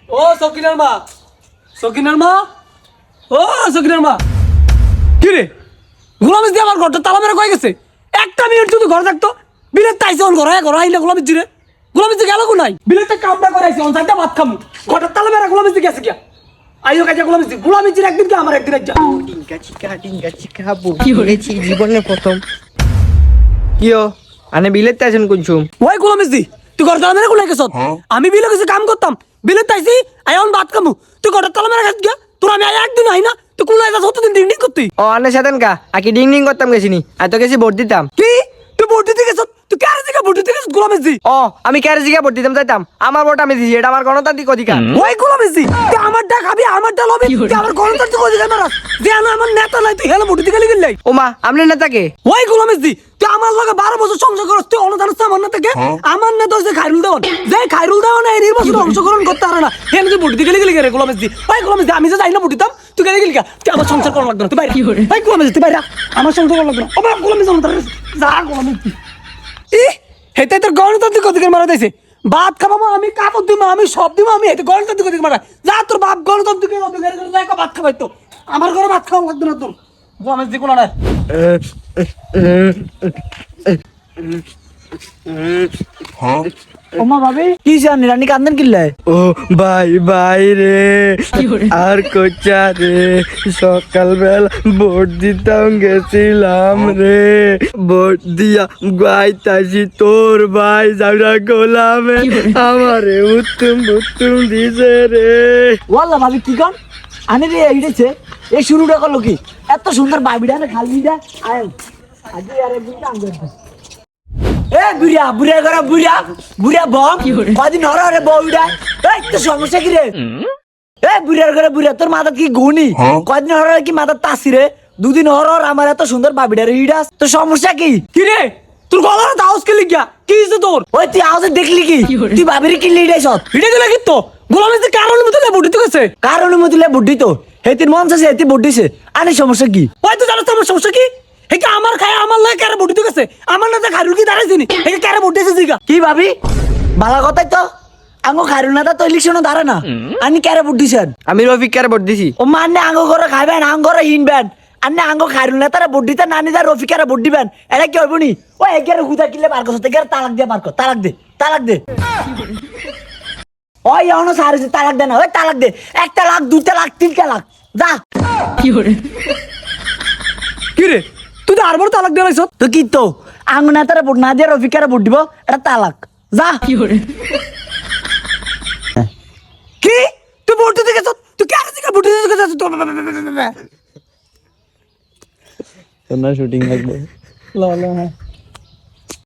ও সকিনার মা, সকিনার মা, ও সকিনার মা। কি রে, গোলাম দিয়ে আমার ঘরটা তালা মেরে কয়ে গেছে। একটা মিনিট যদি ঘরে থাকতো, বিলের তাইছে অন ঘর আইলে গোলাম জিরে গোলাম দি গেল নাই। বিলের কামটা করাইছে অন সাইডটা ভাত খামু, ঘরটা তালা মেরে গোলাম দি গেছে কিয়া। আইও কাজে গোলাম জির একদিন কি আমার একদিন যা। ডিঙ্কা চিকা বলেছি জীবনে প্রথম। কিও আনে বিলেত আছেন কুনছুম? ওই গোলাম দি তুই ঘর তালা মেরে কোলাই গেছ। আমি বিলে গেছে কাম করতাম, বিলের তাইছি আইন ভাত খামু, তুই ঘরটা তালা মেরে গেছ গিয়া। তোর আমি একদিন আই না, তুই কোলাই যাস হতো দিন ডিং ডিং করতি। ও আনে সাথেন কা আকি ডিং ডিং করতাম গেছিনি, আর তো গেছি ভোট দিতাম। কি তুই ভোট দিতে গেছ? তুই কার দিকে ভোট দিতে গেছ গোলাম দি? ও আমি কারে জিগা ভোট দিতাম যাইতাম, আমার ভোট আমি দিছি, এটা আমার গণতান্ত্রিক অধিকার। ওই গোলাম দি তুই আমারটা খাবি, আমারটা লবি, তুই আমার গণতান্ত্রিক অধিকার মারাস। যে আমার নেতা নাই, তুই হেলে ভোট দিতে গেলি গেলাই। ও মা আমনে নেতাকে? ওই গোলাম দি তুই আমার লগে 12 বছর সংসার করছ, তুই অনুদান আমার না থেকে। আমার নেতা হচ্ছে খায়রুল দেওয়ান, যে খায়রুল দেওয়ান এই নির্বাচনে অংশগ্রহণ করতে পারে না, হেলে তুই ভোট দিতে গেলি গেলি রে গোলাম দি। ওই গোলাম দি আমি যে যাই না ভোট দিতাম, তুই গেলি গেলি তুই আমার সংসার করা লাগবে না, তুই বাইরে। ওই গোলাম দি তুই বাইরে, আমার সংসার করা লাগবে না। ও গোলাম দি যা গোলাম দি ই হেতে তোর গণতান্ত্রিক অধিকার মারা দিয়েছে। ভাত খাবো আমি, কাপড় দিব আমি, সব দিব আমি, এতে গণতান্ত্রিক অধিকার মারা। যা তোর বাপ গণতান্ত্রিক অধিকার করে ভাত খাবাই তো, আমার ঘরে ভাত খাওয়া লাগবে না তোর। গোলাম দি কোন না ওমা ভাবি কি জানি রানী কান্দেন কিল্লে। ও ভাই ভাই রে আর কোচা রে, সকালবেলা ভোট দিতাম গেছিলাম রে, ভোট দিয়া গাইতাছি তোর ভাই যারা গোলামে আমারে উত্তম উত্তম দিছে রে। ওয়াল্লাহ ভাবি কি কন আনে রে এইটাছে এই শুরুটা করলো কি এত সুন্দর বাবিটা রে খালিটা আয় আগে আরে বুঝা আঙ্গুর এ বুড়া বুড়া করে বুড়া বুড়া বম কদিন হরে হরে বউডা এই তো সমস্যা কি রে? এ বুড়ার করে বুড়া তোর মাথা কি গুনি? কদিন হরে কি মাথা তাসি রে? দুদিন হরে হরে আমার এত সুন্দর বাবিটা রে হিডাস, তো সমস্যা কি? কি রে তোর গলার আওয়াজ কে লিগা? কি হইছে তোর? ওই তুই আওয়াজ দেখলি কি? তুই বাবির কি লিডাইছ? হিডে দিলা কি তো? গোলাম দি কারণে মতলে বুদ্ধি তো গেছে, কারণে মতলে বুদ্ধি তো হেতির মন চাইছে হেতি বুদ্ধিছে। আরে সমস্যা কি? ওই তুই জানো তোমার সমস্যা কি? হেকে আমার খায় আমার লাগে কারে বুদ্ধি তো গেছে, আমার না খারুল কি দাঁড়াইছিনি হেকে কারে বুদ্ধিছে জিগা। কি ভাবি ভালো কথাই তো আঙ্গো খারুল না তো ইলেকশনও দাঁড়া না, আনি কারে বুদ্ধিছেন? আমি রফিক কারে ভোট দিছি। ও মানে আঙ্গো ঘরে খাইবেন আঙ্গো ঘরে হিনবেন, আন্নে আঙ্গো খাইরুল না তারা ভোট দিতে নানি যা রফিকারে ভোট দিবেন, এটা কি হইব নি? ও একের হুদা কিলে বার করতে গের তালাক দিয়ে বার কর, তালাক দে তালাক দে। ওই এখনো সারিছে তালাক দে না, ওই তালাক দে, 1 তালাক 2 তালাক 3 তালাক যা। কি করে কি রে তুই তো আরবার তালাক দিয়ে লাইছ তো কি তো আঙ্গ না তারা ভোট না দিয়ে রফিকারে ভোট দিব, এটা তালাক যা। কি করে কি তুই ভোট দিতে গেছ? তুই কে আছিস ভোট দিতে গেছ? তোমরা শুটিং লাগবে। লা লা